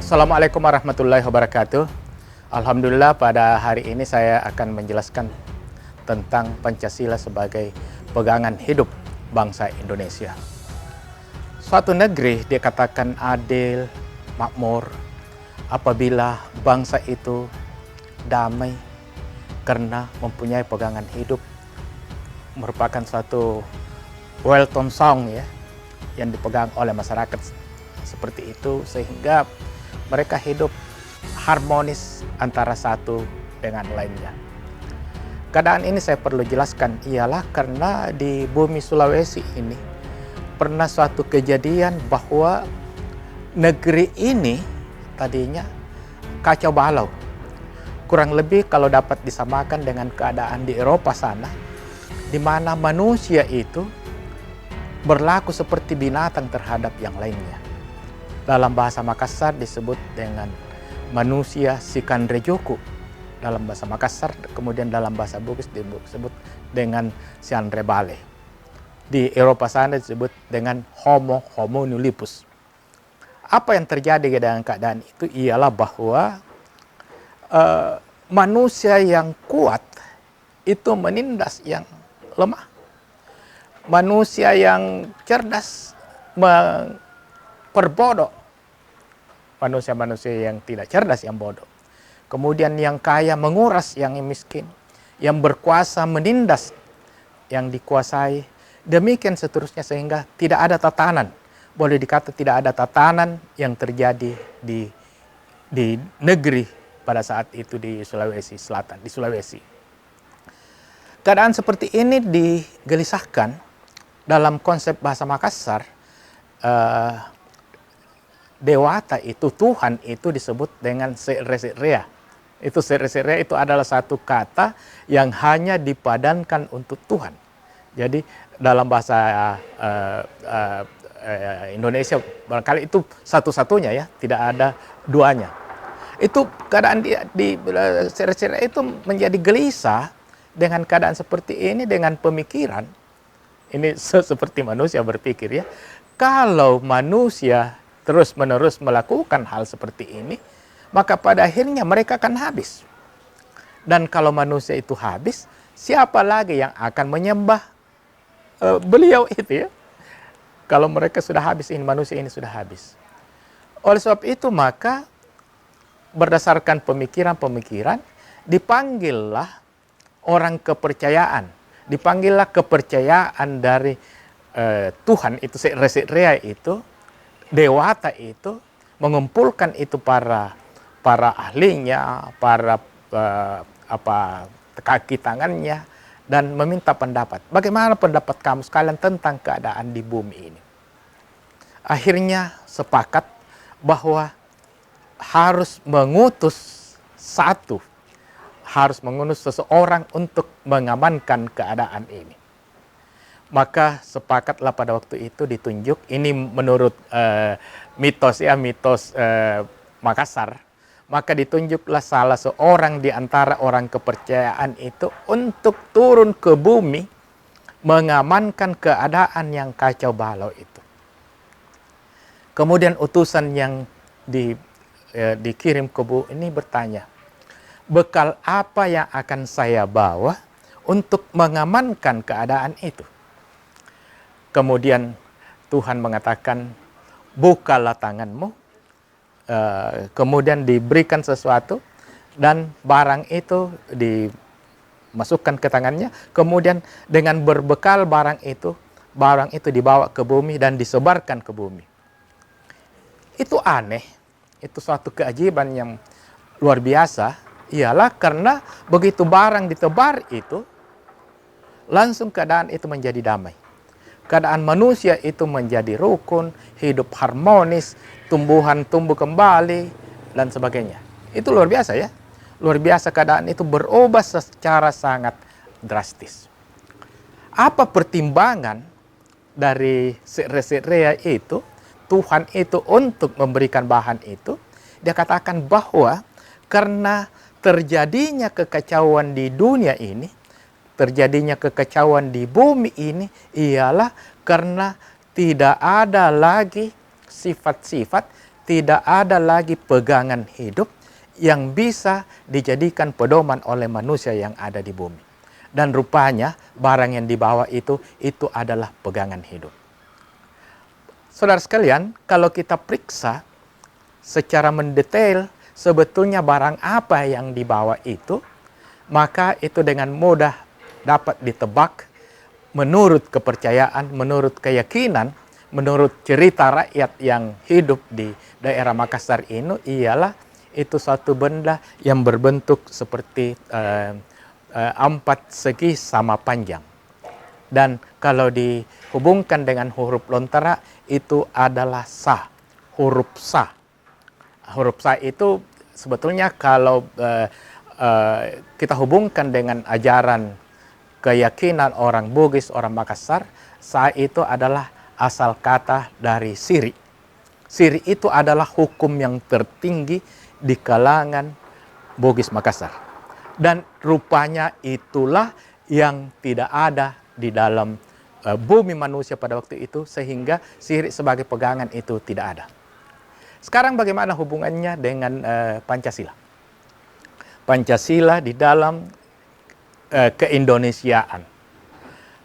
Assalamualaikum warahmatullahi wabarakatuh. Alhamdulillah pada hari ini saya akan menjelaskan tentang Pancasila sebagai pegangan hidup bangsa Indonesia. Suatu negeri dikatakan adil, makmur apabila bangsa itu damai karena mempunyai pegangan hidup, merupakan suatu well-tone song ya yang dipegang oleh masyarakat seperti itu, sehingga mereka hidup harmonis antara satu dengan lainnya. Keadaan ini saya perlu jelaskan ialah karena di bumi Sulawesi ini pernah suatu kejadian bahwa negeri ini tadinya kacau balau. Kurang lebih kalau dapat disamakan dengan keadaan di Eropa sana, di mana manusia itu berlaku seperti binatang terhadap yang lainnya. Dalam bahasa Makassar disebut dengan manusia Sikanrejoku dalam bahasa Makassar, kemudian dalam bahasa Bugis disebut dengan Sianrebale. Di Eropa sana disebut dengan Homo homunculus. Apa yang terjadi dengan keadaan itu ialah bahwa manusia yang kuat itu menindas yang lemah. Manusia yang cerdas perbodoh manusia-manusia yang tidak cerdas yang bodoh. Kemudian yang kaya menguras yang miskin, yang berkuasa menindas yang dikuasai, demikian seterusnya, sehingga tidak ada tatanan, boleh dikata tidak ada tatanan yang terjadi di negeri pada saat itu di Sulawesi Selatan, di Sulawesi. Keadaan seperti ini digelisahkan dalam konsep bahasa Makassar. Dewata itu, Tuhan itu disebut dengan Se'Resea. Itu Se'Resea itu adalah satu kata yang hanya dipadankan untuk Tuhan. Jadi dalam bahasa Indonesia barangkali itu satu-satunya ya, tidak ada duanya. Itu keadaan di Se'Resea itu menjadi gelisah dengan keadaan seperti ini, dengan pemikiran. Ini seperti manusia berpikir ya. Kalau manusia terus-menerus melakukan hal seperti ini, maka pada akhirnya mereka akan habis. Dan kalau manusia itu habis, siapa lagi yang akan menyembah beliau itu ya? Kalau mereka sudah habis, ini manusia ini sudah habis. Oleh sebab itu maka berdasarkan pemikiran-pemikiran, dipanggillah orang kepercayaan. Dipanggillah kepercayaan dari Tuhan itu, Se'Resea itu, Dewata itu, mengumpulkan itu para ahlinya, para kaki tangannya, dan meminta pendapat. Bagaimana pendapat kamu sekalian tentang keadaan di bumi ini? Akhirnya sepakat bahwa harus mengutus seseorang untuk mengamankan keadaan ini. Maka sepakatlah pada waktu itu ditunjuk, ini menurut mitos Makassar, maka ditunjuklah salah seorang di antara orang kepercayaan itu untuk turun ke bumi mengamankan keadaan yang kacau balau itu. Kemudian utusan yang dikirim ke bumi ini bertanya, bekal apa yang akan saya bawa untuk mengamankan keadaan itu? Kemudian Tuhan mengatakan, bukalah tanganmu, kemudian diberikan sesuatu, dan barang itu dimasukkan ke tangannya, kemudian dengan berbekal barang itu dibawa ke bumi dan disebarkan ke bumi. Itu aneh, itu suatu keajaiban yang luar biasa, ialah karena begitu barang ditebar itu, langsung keadaan itu menjadi damai. Keadaan manusia itu menjadi rukun, hidup harmonis, tumbuhan tumbuh kembali, dan sebagainya. Itu luar biasa ya. Luar biasa, keadaan itu berubah secara sangat drastis. Apa pertimbangan dari Se'Resea itu, Tuhan itu untuk memberikan bahan itu? Dia katakan bahwa karena terjadinya kekacauan di dunia ini, terjadinya kekacauan di bumi ini ialah karena tidak ada lagi sifat-sifat tidak ada lagi pegangan hidup yang bisa dijadikan pedoman oleh manusia yang ada di bumi. Dan rupanya barang yang dibawa itu adalah pegangan hidup. Saudara sekalian, kalau kita periksa secara mendetail sebetulnya barang apa yang dibawa itu, maka itu dengan mudah dapat ditebak menurut kepercayaan, menurut keyakinan, menurut cerita rakyat yang hidup di daerah Makassar ini ialah itu satu benda yang berbentuk seperti empat segi sama panjang. Dan kalau dihubungkan dengan huruf lontara itu adalah sa, huruf sa. Huruf sa itu sebetulnya kalau kita hubungkan dengan ajaran keyakinan orang Bugis, orang Makassar, sa itu adalah asal kata dari siri. Siri itu adalah hukum yang tertinggi di kalangan Bugis Makassar. Dan rupanya itulah yang tidak ada di dalam bumi manusia pada waktu itu, sehingga siri sebagai pegangan itu tidak ada. Sekarang bagaimana hubungannya dengan Pancasila? Pancasila di dalam keindonesiaan.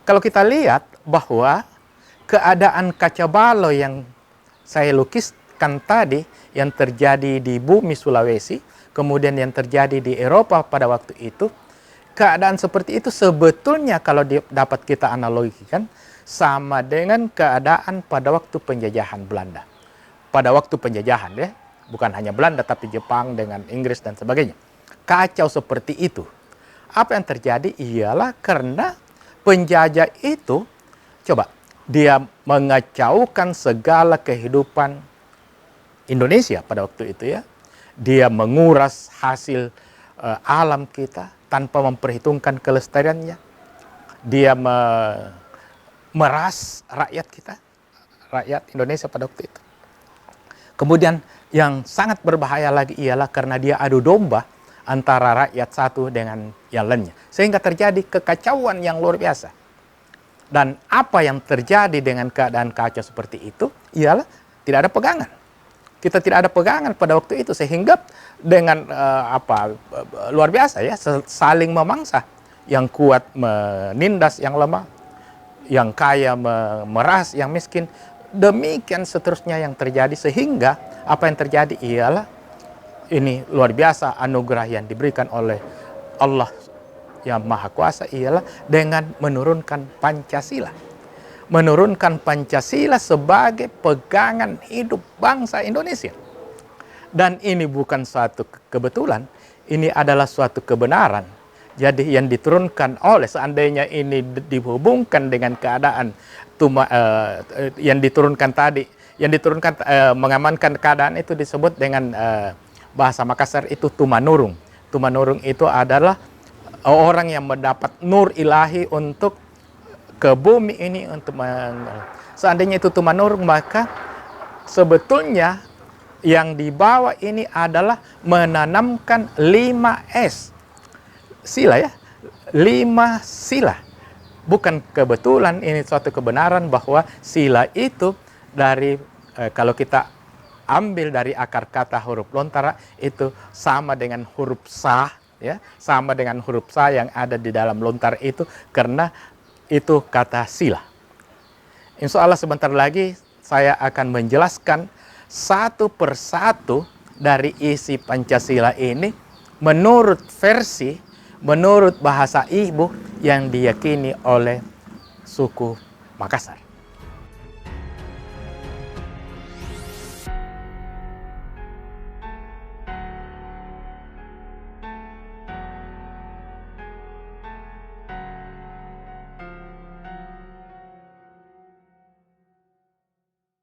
Kalau kita lihat bahwa keadaan kaca balau yang saya lukiskan tadi, yang terjadi di bumi Sulawesi, kemudian yang terjadi di Eropa pada waktu itu, keadaan seperti itu sebetulnya kalau dapat kita analogikan sama dengan keadaan pada waktu penjajahan Belanda. Pada waktu penjajahan ya, bukan hanya Belanda tapi Jepang dengan Inggris dan sebagainya. Kacau seperti itu. Apa yang terjadi ialah karena penjajah itu, coba, dia mengacaukan segala kehidupan Indonesia pada waktu itu ya. Dia menguras hasil alam kita tanpa memperhitungkan kelestariannya. Dia meras rakyat kita, rakyat Indonesia pada waktu itu. Kemudian yang sangat berbahaya lagi ialah karena dia adu domba antara rakyat satu dengan yang lainnya. Sehingga terjadi kekacauan yang luar biasa. Dan apa yang terjadi dengan keadaan kacau seperti itu ialah tidak ada pegangan. Kita tidak ada pegangan pada waktu itu, sehingga dengan luar biasa ya, saling memangsa. Yang kuat menindas yang lemah, yang kaya memeras yang miskin. Demikian seterusnya yang terjadi, sehingga apa yang terjadi ialah ini luar biasa anugerah yang diberikan oleh Allah yang Maha Kuasa ialah dengan menurunkan Pancasila. Menurunkan Pancasila sebagai pegangan hidup bangsa Indonesia. Dan ini bukan suatu kebetulan, ini adalah suatu kebenaran. Jadi yang diturunkan oleh, seandainya ini dihubungkan dengan keadaan yang diturunkan tadi, yang diturunkan mengamankan keadaan itu disebut dengan bahasa Makassar itu tumanurung. Tumanurung itu adalah orang yang mendapat nur ilahi untuk ke bumi ini, untuk seandainya itu tumanurung, maka sebetulnya yang dibawa ini adalah menanamkan 5S sila ya, 5 sila. Bukan kebetulan, ini suatu kebenaran bahwa sila itu dari kalau kita ambil dari akar kata huruf lontara itu sama dengan huruf sa ya, sama dengan huruf sa yang ada di dalam lontar itu, karena itu kata sila. Insya Allah sebentar lagi saya akan menjelaskan satu persatu dari isi Pancasila ini menurut versi, menurut bahasa ibu yang diyakini oleh suku Makassar.